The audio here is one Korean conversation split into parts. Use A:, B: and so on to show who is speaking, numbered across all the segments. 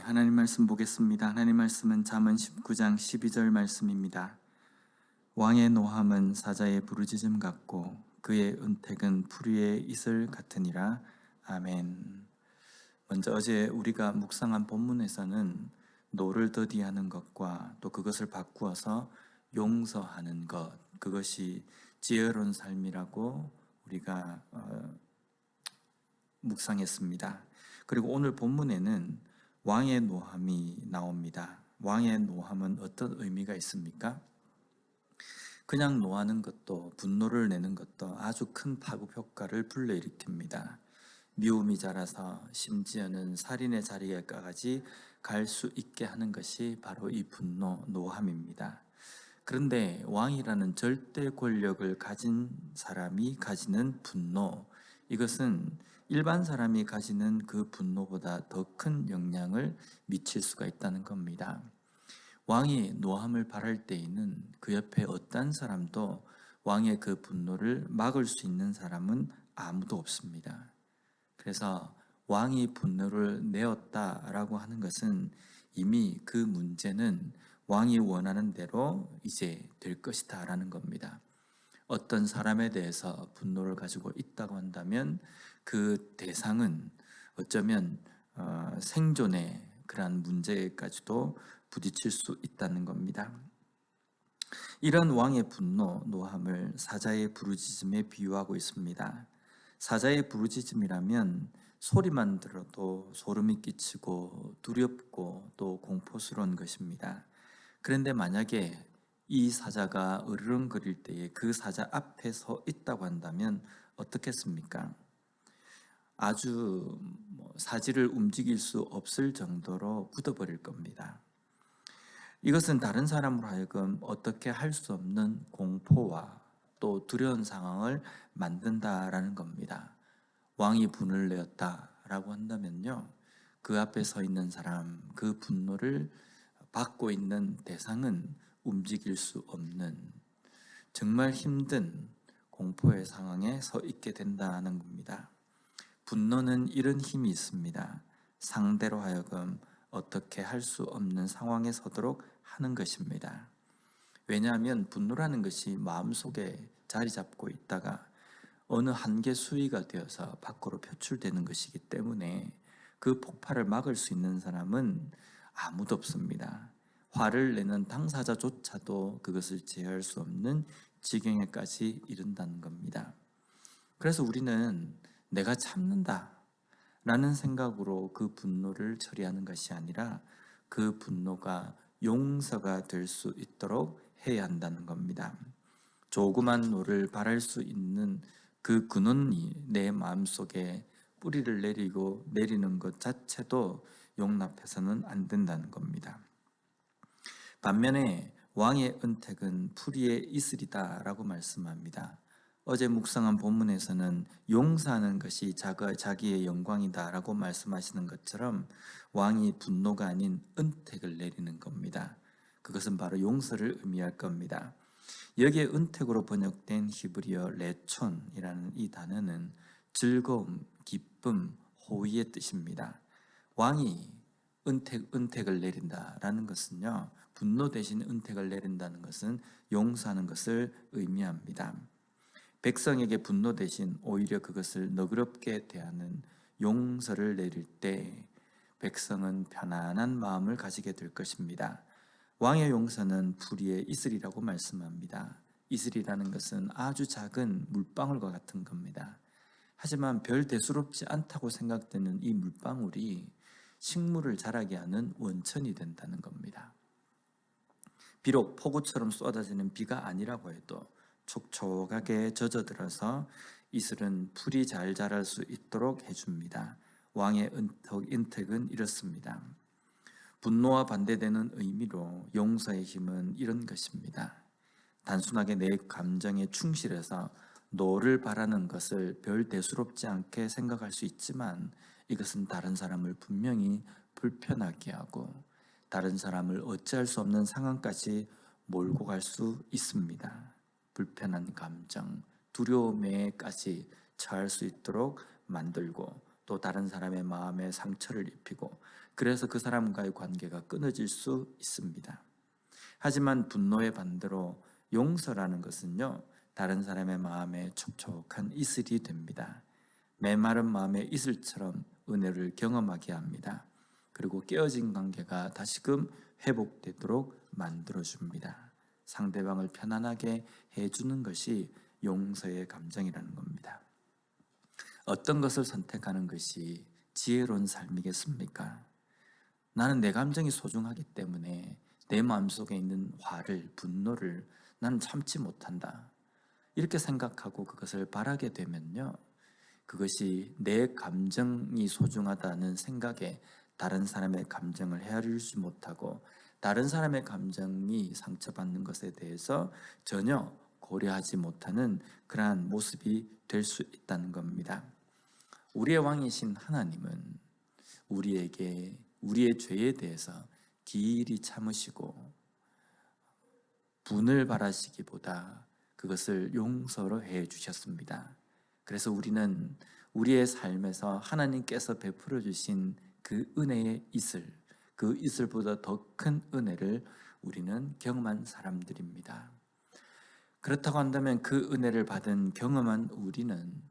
A: 하나님 말씀 보겠습니다. 하나님 말씀은 잠언 19장 12절 말씀입니다. 왕의 노함은 사자의 부르짖음 같고 그의 은택은 풀이의 이슬 같으니라. 아멘. 먼저 어제 우리가 묵상한 본문에서는 노를 더디하는 것과 또 그것을 바꾸어서 용서하는 것, 그것이 지혜로운 삶이라고 우리가 묵상했습니다. 그리고 오늘 본문에는 왕의 노함이 나옵니다. 왕의 노함은 어떤 의미가 있습니까? 그냥 노하는 것도, 분노를 내는 것도 아주 큰 파급 효과를 불러일으킵니다. 미움이 자라서 심지어는 살인의 자리에까지 갈 수 있게 하는 것이 바로 이 분노, 노함입니다. 그런데 왕이라는 절대 권력을 가진 사람이 가지는 분노, 이것은 일반 사람이 가지는 그 분노보다 더 큰 영향을 미칠 수가 있다는 겁니다. 왕이 노함을 발할 때에는 그 옆에 어떤 사람도 왕의 그 분노를 막을 수 있는 사람은 아무도 없습니다. 그래서 왕이 분노를 내었다라고 하는 것은 이미 그 문제는 왕이 원하는 대로 이제 될 것이다 라는 겁니다. 어떤 사람에 대해서 분노를 가지고 있다고 한다면 그 대상은 어쩌면 생존의 그러한 문제까지도 부딪힐 수 있다는 겁니다. 이런 왕의 분노, 노함을 사자의 부르짖음에 비유하고 있습니다. 사자의 부르짖음이라면 소리만 들어도 소름이 끼치고 두렵고 또 공포스러운 것입니다. 그런데 만약에 이 사자가 으르렁거릴 때에 그 사자 앞에 서 있다고 한다면 어떻겠습니까? 아주 사지를 움직일 수 없을 정도로 굳어버릴 겁니다. 이것은 다른 사람으로 하여금 어떻게 할 수 없는 공포와 또 두려운 상황을 만든다라는 겁니다. 왕이 분을 내었다라고 한다면요, 그 앞에 서 있는 사람, 그 분노를 받고 있는 대상은 움직일 수 없는 정말 힘든 공포의 상황에 서 있게 된다는 겁니다. 분노는 이런 힘이 있습니다. 상대로 하여금 어떻게 할 수 없는 상황에 서도록 하는 것입니다. 왜냐하면 분노라는 것이 마음속에 자리 잡고 있다가 어느 한계 수위가 되어서 밖으로 표출되는 것이기 때문에 그 폭발을 막을 수 있는 사람은 아무도 없습니다. 화를 내는 당사자조차도 그것을 제어할 수 없는 지경에까지 이른다는 겁니다. 그래서 우리는 내가 참는다 라는 생각으로 그 분노를 처리하는 것이 아니라 그 분노가 용서가 될 수 있도록 해야 한다는 겁니다. 조그만 노를 발할 수 있는 그 근원이 내 마음속에 뿌리를 내리는 것 자체도 용납해서는 안 된다는 겁니다. 반면에 왕의 은택은 풀이의 이슬이다 라고 말씀합니다. 어제 묵상한 본문에서는 용서하는 것이 자기의 영광이다 라고 말씀하시는 것처럼 왕이 분노가 아닌 은택을 내리는 겁니다. 그것은 바로 용서를 의미할 겁니다. 여기에 은택으로 번역된 히브리어 레촌이라는 이 단어는 즐거움, 기쁨, 호의의 뜻입니다. 왕이 은택을 내린다라는 것은요, 분노 대신 은택을 내린다는 것은 용서하는 것을 의미합니다. 백성에게 분노 대신 오히려 그것을 너그럽게 대하는 용서를 내릴 때 백성은 편안한 마음을 가지게 될 것입니다. 왕의 용서는 풀이의 이슬이라고 말씀합니다. 이슬이라는 것은 아주 작은 물방울과 같은 겁니다. 하지만 별 대수롭지 않다고 생각되는 이 물방울이 식물을 자라게 하는 원천이 된다는 겁니다. 비록 폭우처럼 쏟아지는 비가 아니라고 해도 촉촉하게 젖어들어서 이슬은 풀이 잘 자랄 수 있도록 해줍니다. 왕의 은택은 이렇습니다. 분노와 반대되는 의미로 용서의 힘은 이런 것입니다. 단순하게 내 감정에 충실해서 노를 바라는 것을 별 대수롭지 않게 생각할 수 있지만 이것은 다른 사람을 분명히 불편하게 하고 다른 사람을 어찌할 수 없는 상황까지 몰고 갈 수 있습니다. 불편한 감정, 두려움에까지 처할 수 있도록 만들고 또 다른 사람의 마음에 상처를 입히고 그래서 그 사람과의 관계가 끊어질 수 있습니다. 하지만 분노의 반대로 용서라는 것은요, 다른 사람의 마음에 촉촉한 이슬이 됩니다. 메마른 마음의 이슬처럼 은혜를 경험하게 합니다. 그리고 깨어진 관계가 다시금 회복되도록 만들어줍니다. 상대방을 편안하게 해주는 것이 용서의 감정이라는 겁니다. 어떤 것을 선택하는 것이 지혜로운 삶이겠습니까? 나는 내 감정이 소중하기 때문에 내 마음속에 있는 화를, 분노를 나는 참지 못한다. 이렇게 생각하고 그것을 바라게 되면요, 그것이 내 감정이 소중하다는 생각에 다른 사람의 감정을 헤아리지 못하고 다른 사람의 감정이 상처받는 것에 대해서 전혀 고려하지 못하는 그러한 모습이 될 수 있다는 겁니다. 우리의 왕이신 하나님은 우리에게 우리의 죄에 대해서 길이 참으시고 분을 바라시기보다 그것을 용서로 해 주셨습니다. 그래서 우리는 우리의 삶에서 하나님께서 베풀어 주신 그 은혜의 이슬, 그 이슬보다 더 큰 은혜를 우리는 경험한 사람들입니다. 그렇다고 한다면 그 은혜를 받은 경험한 우리는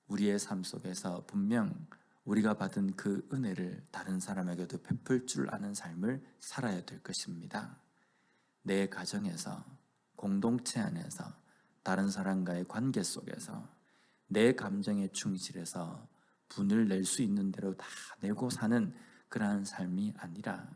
A: 우리의 삶 속에서 분명 우리가 받은 그 은혜를 다른 사람에게도 베풀 줄 아는 삶을 살아야 될 것입니다. 내 가정에서, 공동체 안에서, 다른 사람과의 관계 속에서 내 감정에 충실해서 분을 낼 수 있는 대로 다 내고 사는 그러한 삶이 아니라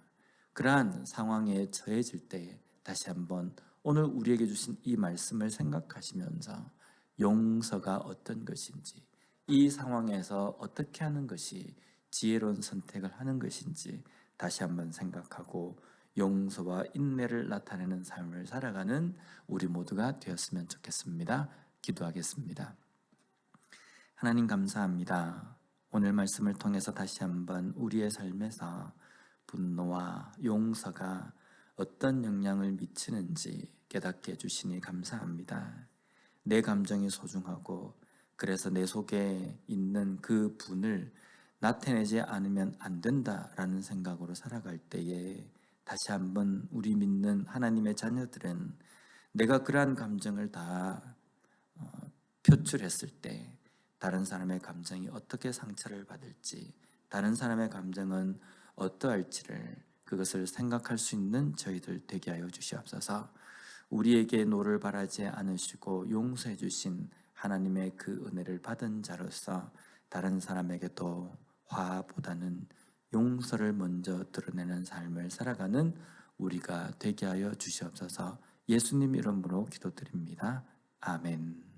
A: 그러한 상황에 처해질 때 다시 한번 오늘 우리에게 주신 이 말씀을 생각하시면서 용서가 어떤 것인지, 이 상황에서 어떻게 하는 것이 지혜로운 선택을 하는 것인지 다시 한번 생각하고 용서와 인내를 나타내는 삶을 살아가는 우리 모두가 되었으면 좋겠습니다. 기도하겠습니다. 하나님 감사합니다. 오늘 말씀을 통해서 다시 한번 우리의 삶에서 분노와 용서가 어떤 영향을 미치는지 깨닫게 해주시니 감사합니다. 내 감정이 소중하고 그래서 내 속에 있는 그 분을 나타내지 않으면 안 된다라는 생각으로 살아갈 때에 다시 한번 우리 믿는 하나님의 자녀들은 내가 그러한 감정을 다 표출했을 때 다른 사람의 감정이 어떻게 상처를 받을지, 다른 사람의 감정은 어떠할지를 그것을 생각할 수 있는 저희들 되게 하여 주시옵소서. 우리에게 노를 바라지 않으시고 용서해 주신 하나님의 그 은혜를 받은 자로서 다른 사람에게도 화보다는 용서를 먼저 드러내는 삶을 살아가는 우리가 되게 하여 주시옵소서. 예수님 이름으로 기도드립니다. 아멘.